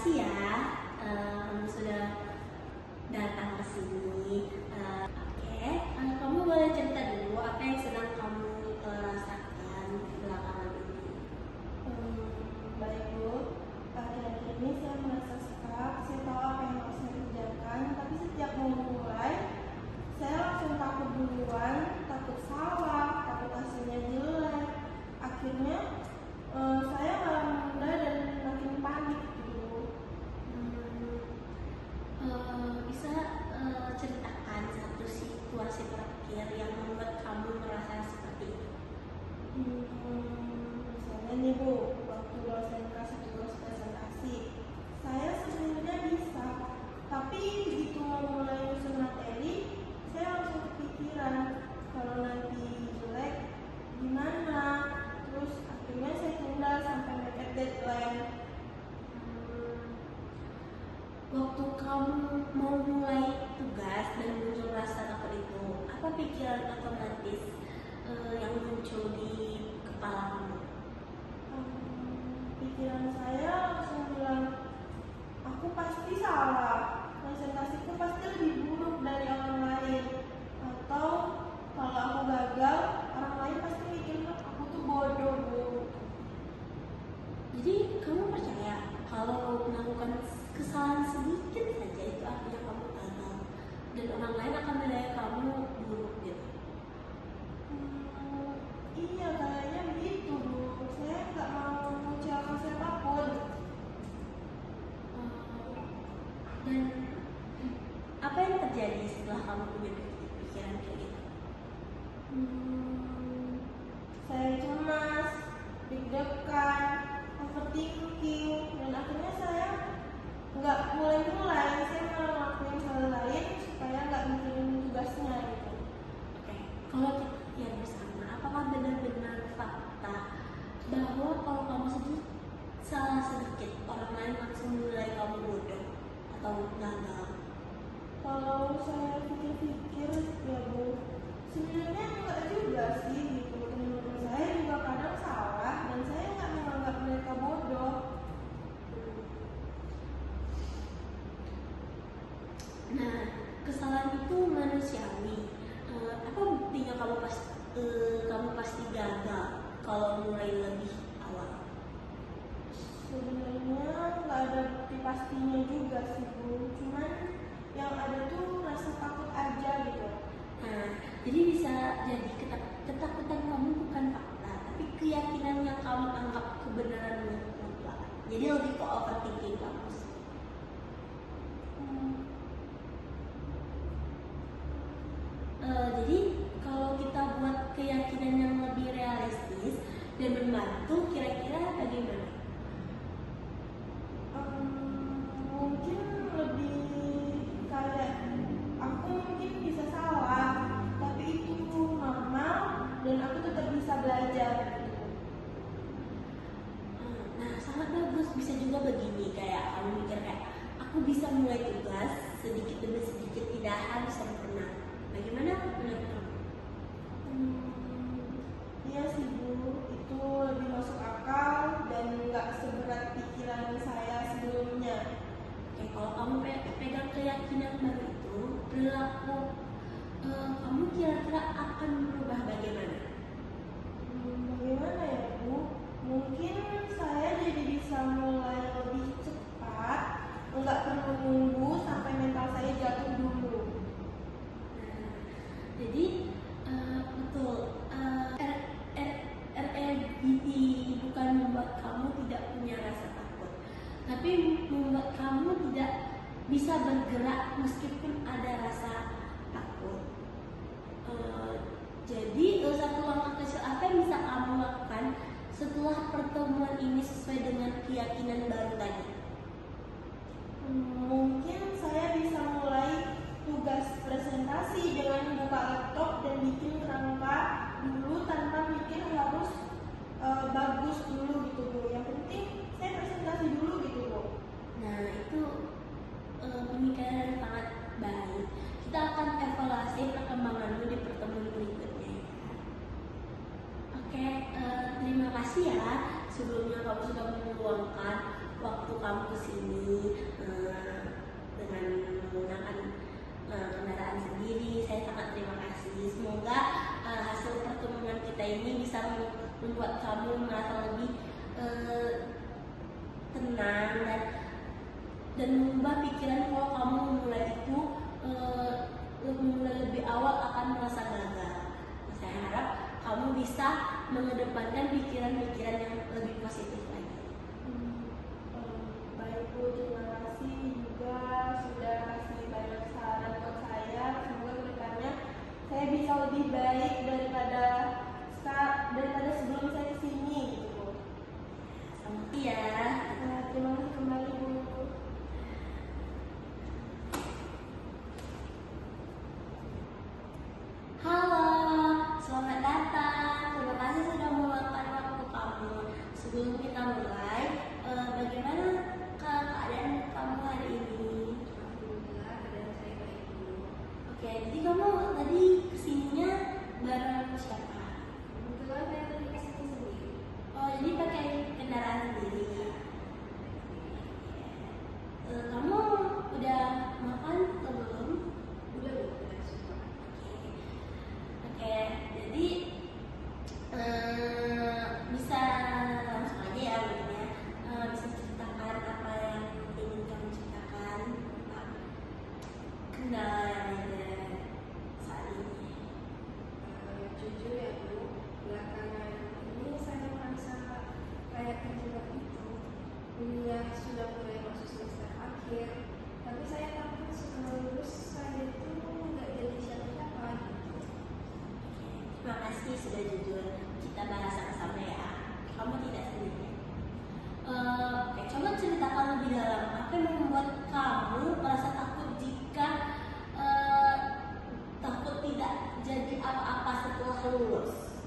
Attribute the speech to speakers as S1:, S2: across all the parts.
S1: kasih ya kamu sudah datang ke sini. Kamu boleh cerita dulu apa yang sedang kamu rasakan belakangan ini.
S2: Baik Bu, akhir-akhir ini saya merasa stuck. Saya tahu apa yang harus saya kerjakan, tapi setiap mau mulai, saya langsung takut duluan, takut salah, takut hasilnya jelek. Akhirnya saya malah menunda dan makin panik gitu.
S1: Bisa ceritakan satu situasi terakhir yang membuat kamu merasa seperti itu?
S2: Misalnya nih Bu, waktu dosen kasih tugas presentasi, saya sebenarnya bisa, tapi begitu mau mulai nyusun materi, saya langsung kepikiran kalau nanti jelek gimana. Terus akhirnya saya tunda sampai mepet deadline.
S1: Waktu kamu mau mulai tugas dan muncul rasa takut itu, apa pikiran otomatis yang muncul di kepala kamu?
S2: Pikiran saya langsung bilang, aku pasti salah, presentasiku pasti lebih buruk dari orang lain, atau kalau aku gagal, orang lain pasti mikir aku tuh bodoh Bu.
S1: Jadi kamu percaya kalau melakukan kesalahan sedikit saja itu artinya kamu gagal dan orang lain akan menilai kamu buruk gitu?
S2: Iya kayaknya begitu Bu. Saya nggak mau mengecewakan siapapun.
S1: Dan apa yang terjadi setelah kamu punya pikiran kayak gitu?
S2: Saya cemas, deg-degan, overthinking, dan akhirnya saya nggak mulai-mulai. Saya malah ngelakuin hal lain supaya nggak mikirin tugasnya gitu.
S1: Oke, kalau kita lihat bersama, apakah benar-benar fakta bahwa kalau kamu salah sedikit orang lain langsung menilai kamu bodoh atau gagal?
S2: Kalau saya pikir-pikir ya Bu, sebenarnya enggak juga sih gitu. Teman-teman saya juga kadang salah dan saya nggak menganggap mereka bodoh.
S1: Nah, kesalahan itu manusiawi. Apa buktinya kamu pasti gagal kalau mulai lebih awal?
S2: Sebenarnya nggak ada bukti pastinya juga sih Bu. Cuman yang ada tuh rasa takut aja gitu.
S1: Nah, jadi bisa jadi ketakutan kamu bukan fakta, tapi keyakinan yang kamu anggap kebenaran mutlak. Jadi lebih ke overthinking kamu. Jadi kalau kita buat keyakinan yang lebih realistis dan membantu, kira-kira bagaimana?
S2: Mungkin lebih kayak aku mungkin bisa salah, tapi itu normal dan aku tetap bisa belajar gitu.
S1: Nah, sangat bagus. Bisa juga begini, kayak kamu mikir kayak aku bisa mulai tugas sedikit demi sedikit, tidak harus sempurna. Bagaimana menurut kamu?
S2: Iya sih Bu, itu lebih masuk akal dan nggak seberat pikiran saya sebelumnya.
S1: Oke, kalau kamu pegang keyakinan baru itu, perilaku kamu kira-kira akan berubah bagaimana?
S2: Bagaimana ya Bu? Mungkin saya jadi bisa mulai lebih cepat, nggak perlu nunggu sampai mental saya jatuh dulu.
S1: Jadi betul, REBT bukan membuat kamu tidak punya rasa takut, tapi membuat kamu tidak bisa bergerak meskipun ada rasa takut. Jadi satu langkah kecil apa yang bisa kamu lakukan setelah pertemuan ini sesuai dengan keyakinan baru tadi?
S2: Mungkin saya bisa mulai tugas presentasi dengan buka laptop dan bikin kerangka dulu tanpa mikir harus bagus dulu gitu Bu. Yang penting saya presentasi dulu gitu Bu.
S1: Nah, itu pemikiran yang sangat baik. Kita akan evaluasi perkembanganmu di pertemuan berikutnya. Oke, terima kasih ya sebelumnya kamu sudah meluangkan waktu kamu kamu kesini dengan menggunakan kendaraan sendiri. Saya sangat terima kasih. Semoga hasil pertemuan kita ini bisa membuat kamu merasa lebih tenang dan mengubah pikiran kalau kamu memulai itu memulai lebih awal akan merasa gagal. Saya harap kamu bisa mengedepankan pikiran-pikiran yang lebih positif lagi.
S2: Baik Bu, terima kasih juga sudah kasih banyak saran buat saya. Semoga kedepannya saya bisa lebih baik daripada sebelum saya kesini gitu Bu.
S1: Selamat ya.
S2: Terima kasih kembali Bu.
S1: Halo, selamat datang. Terima kasih sudah meluangkan waktu kamu. Sebelum kita mulai, bagaimana keadaan kamu hari ini?
S3: Alhamdulillah, keadaan saya baik Bu.
S1: Oke, jadi kamu tadi kesininya bareng siapa?
S3: Kebetulan saya tadi kesini sendiri.
S1: Oh, jadi pakai kendaraan sendiri. Kamu udah makan atau belum?
S3: Udah Bu, udah semua.
S1: Oke, jadi bisa langsung aja ya mungkin ya. Bisa ceritakan apa yang ingin kamu ceritakan, kendala yang ada saat ini.
S3: Jujur ya Bu, belakangan ini saya merasa kayak terjebak itu. Kuliah sudah mulai masuk semester akhir, tapi saya takut setelah lulus saya itu nggak jadi siapa-siapa gitu.
S1: Terima kasih sudah jujur. Kita bahas sama-sama ya. Kamu tidak sendiri. Oke, coba ceritakan lebih dalam apa yang membuat kamu merasa takut jika takut tidak jadi apa-apa setelah lulus.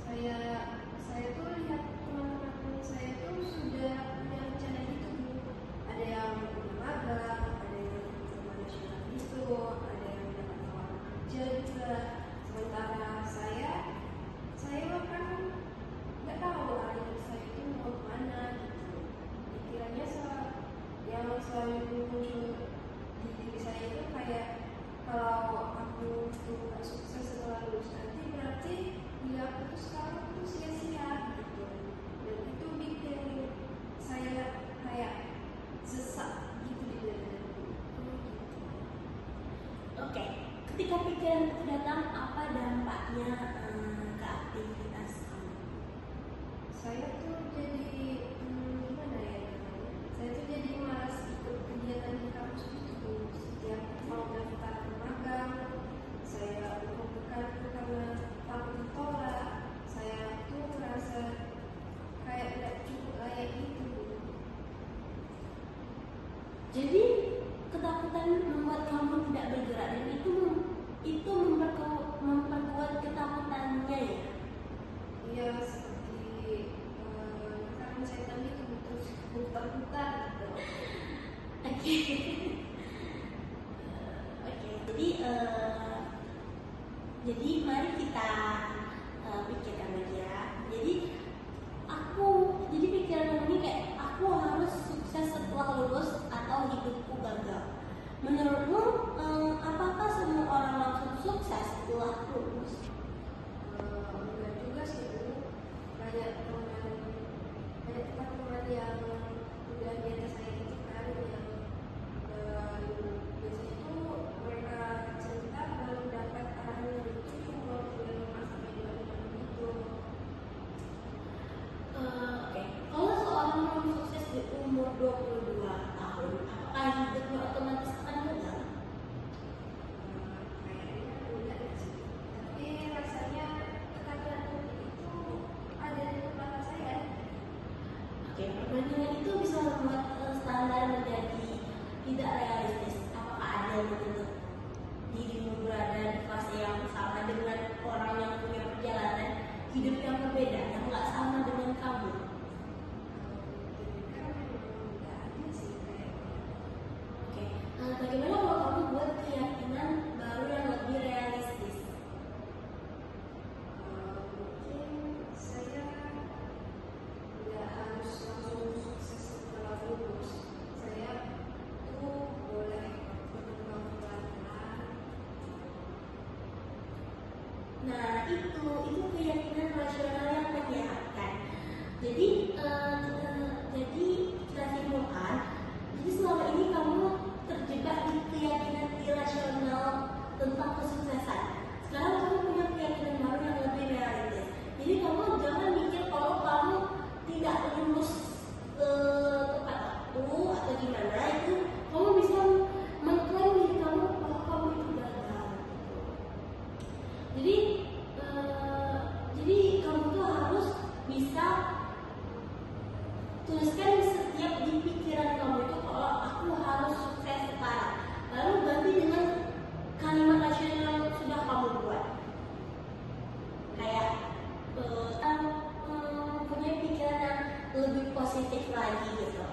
S3: Saya tuh lihat teman-teman saya tuh sudah punya rencana gitu Bu. Ada yang udah magang, ada yang udah nasional gitu, ada yang udah tawaran kerja juga. Sementara saya bahkan nggak tahu arah hidup saya itu mau kemana gitu. Pikirannya yang selalu muncul di diri saya itu kayak kalau aku tuh nggak sukses setelah lulus nanti berarti bila aku tuh sekarang tuh sia-sia gitu. Dan itu bikin saya kayak sesak gitu di dada gitu.
S1: Oke, ketika pikiran itu datang, apa dampaknya ke aktivitas kamu?
S3: Saya tuh jadi gimana ya namanya? Saya tuh jadi malas ikut kegiatan di kampus itu. Setiap mau daftar magang, saya bukan karena takut ditolak. Saya tuh merasa kayak tidak cukup layak gitu.
S1: Jadi ketakutan membuat kamu tidak bergerak dan itu memperkuat ketakutannya ya.
S3: Iya seperti lingkaran setan itu terus putar-putar gitu.
S1: Oke. Oke, jadi mari kita pikirkan lagi ya. Jadi pikiran ini kayak aku harus sukses setelah lulus atau hidupku gagal. Menurutmu apakah semua orang langsung sukses setelah lulus?
S3: Enggak juga sih Bu. Banyak teman-teman yang udah di atas saya gitu kan yang biasanya tuh mereka cerita baru dapat arahnya itu umur 25 sampai 26 gitu.
S1: Oke, kalau seorang belum sukses di umur 22 tahun, apakah hidupnya otomatis akan gagal?
S3: Kayaknya enggak sih. Tapi rasanya ketakutan itu ada di kepala saya.
S1: Oke, perbandingan itu bisa membuat standar menjadi tidak realistis. Apakah ada yang menuntut dirimu berada di fase yang sama dengan orang yang punya perjalanan hidup yang berbeda, yang nggak sama dengan kamu?
S3: Kan enggak ada sih kayaknya.
S1: Oke, bagaimana kalau kamu buat keyakinan baru yang lebih realistis?
S3: Mungkin saya nggak harus langsung sukses setelah lulus.
S1: Nah, itu keyakinan rasional yang menyehatkan. Jadi kita simpulkan, jadi selama ini kamu terjebak di keyakinan irasional tentang kesuksesan. Sekarang kamu punya keyakinan baru yang lebih realistis. Jadi kamu jangan mikir kalau kamu tidak lulus tepat waktu atau gimana, itu kamu bisa mengklaim diri kamu bahwa kamu itu gagal. Jadi kamu tuh harus bisa tuliskan setiap di pikiran kamu itu kalau aku harus sukses sekarang. Lalu ganti dengan kalimat rasional yang sudah kamu buat. Kayak punya pikiran yang lebih positif lagi gitu.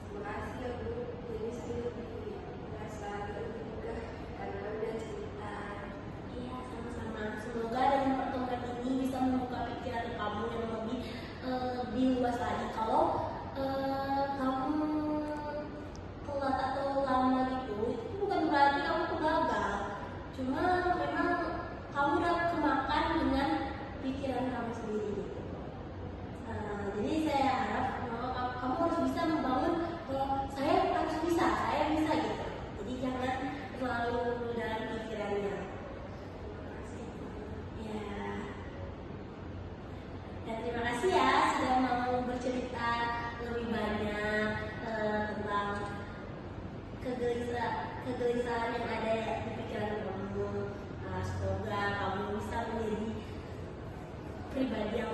S3: Terima kasih ya Bu. Jadi saya lebih merasa tergugah karena udah cerita.
S1: Iya, sama-sama. Semoga dengan pertemuan ini bisa membuka pikiran kamu yang lebih luas lagi. Kalau kamu telat atau lama gitu, itu bukan berarti kamu tuh gagal. Cuma memang kamu udah kemakan dengan pikiran kamu sendiri gitu. Jadi saya harap kamu harus bisa membangun kalau saya harus bisa, saya bisa gitu. Jadi jangan terlalu dalam pikirannya. Dan terima kasih ya sudah mau bercerita lebih banyak tentang kegelisahan yang ada di pikiran kamu. Semoga kamu bisa menjadi pribadi yang